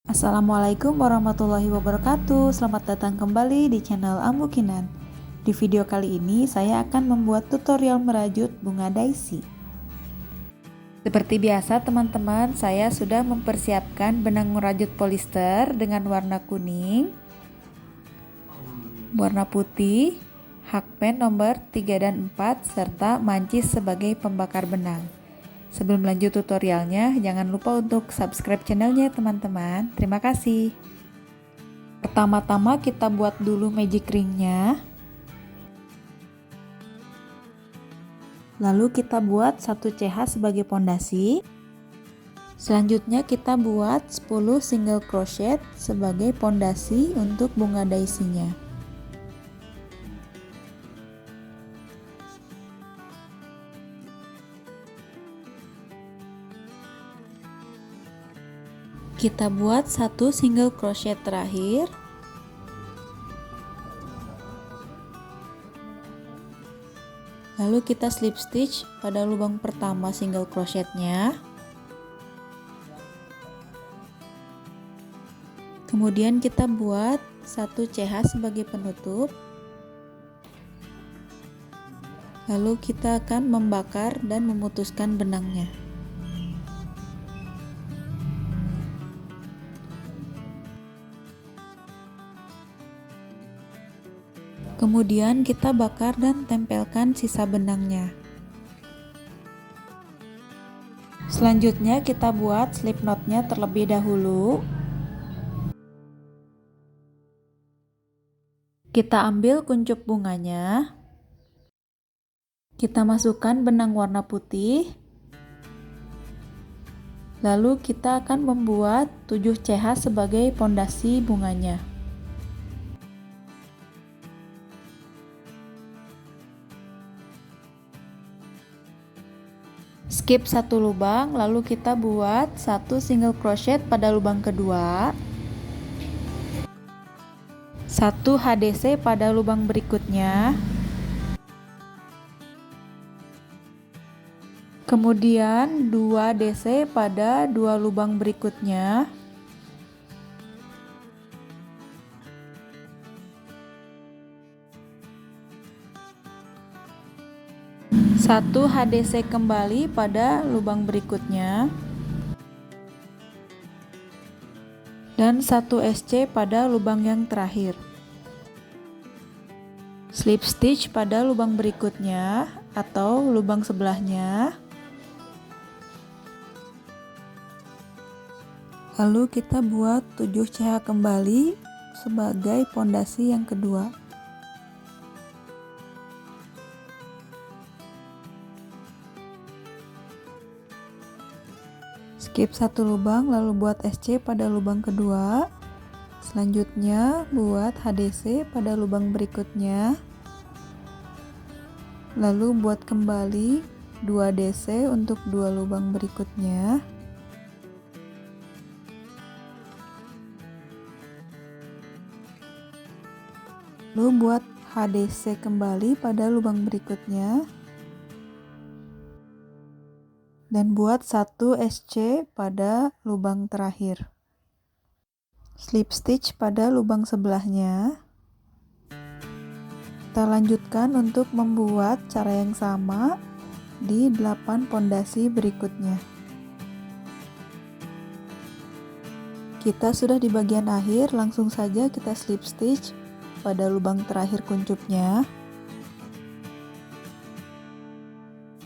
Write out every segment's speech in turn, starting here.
Assalamualaikum warahmatullahi wabarakatuh. Selamat datang kembali di channel Ambu Kinan. Di video kali ini saya akan membuat tutorial merajut bunga daisy. Seperti biasa teman-teman, saya sudah mempersiapkan benang merajut polister dengan warna kuning, warna putih, hakpen nomor 3 dan 4 serta mancis sebagai pembakar benang. Sebelum lanjut tutorialnya, jangan lupa untuk subscribe channelnya teman-teman. Terima kasih. Pertama-tama kita buat dulu magic ringnya. Lalu kita buat 1 CH sebagai pondasi. Selanjutnya kita buat 10 single crochet sebagai pondasi untuk bunga daisy-nya. Kita buat 1 single crochet terakhir. Lalu kita slip stitch pada lubang pertama single crochetnya. Kemudian kita buat 1 CH sebagai penutup. Lalu kita akan membakar dan memutuskan benangnya. Kemudian kita bakar dan tempelkan sisa benangnya. Selanjutnya kita buat slip knotnya terlebih dahulu. Kita ambil kuncup bunganya. Kita masukkan benang warna putih. Lalu kita akan membuat 7 CH sebagai pondasi bunganya. Skip 1 lubang, lalu kita buat 1 single crochet pada lubang kedua, 1 HDC pada lubang berikutnya, kemudian 2 DC pada 2 lubang berikutnya, satu HDC kembali pada lubang berikutnya, dan 1 SC pada lubang yang terakhir. Slip stitch pada lubang berikutnya atau lubang sebelahnya. Lalu kita buat 7 CH kembali sebagai pondasi yang kedua. Skip 1 lubang, lalu buat SC pada lubang kedua. Selanjutnya buat HDC pada lubang berikutnya. Lalu buat kembali 2 DC untuk 2 lubang berikutnya. Lalu buat HDC kembali pada lubang berikutnya. Dan buat 1 SC pada lubang terakhir. Slip stitch pada lubang sebelahnya. Kita lanjutkan untuk membuat cara yang sama di 8 pondasi berikutnya. Kita sudah di bagian akhir, langsung saja kita slip stitch pada lubang terakhir kuncupnya.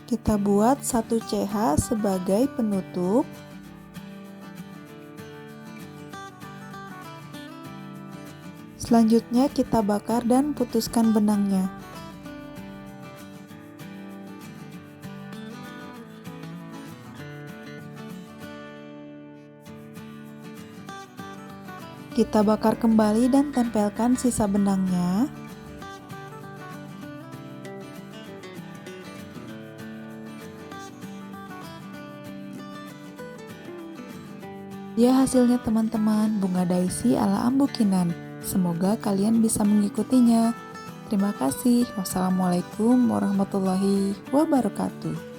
Kita buat 1 CH sebagai penutup. Selanjutnya kita bakar dan putuskan benangnya. Kita bakar kembali dan tempelkan sisa benangnya. Ya, hasilnya teman-teman, bunga daisy ala Ambu Kinan. Semoga kalian bisa mengikutinya. Terima kasih. Wassalamualaikum warahmatullahi wabarakatuh.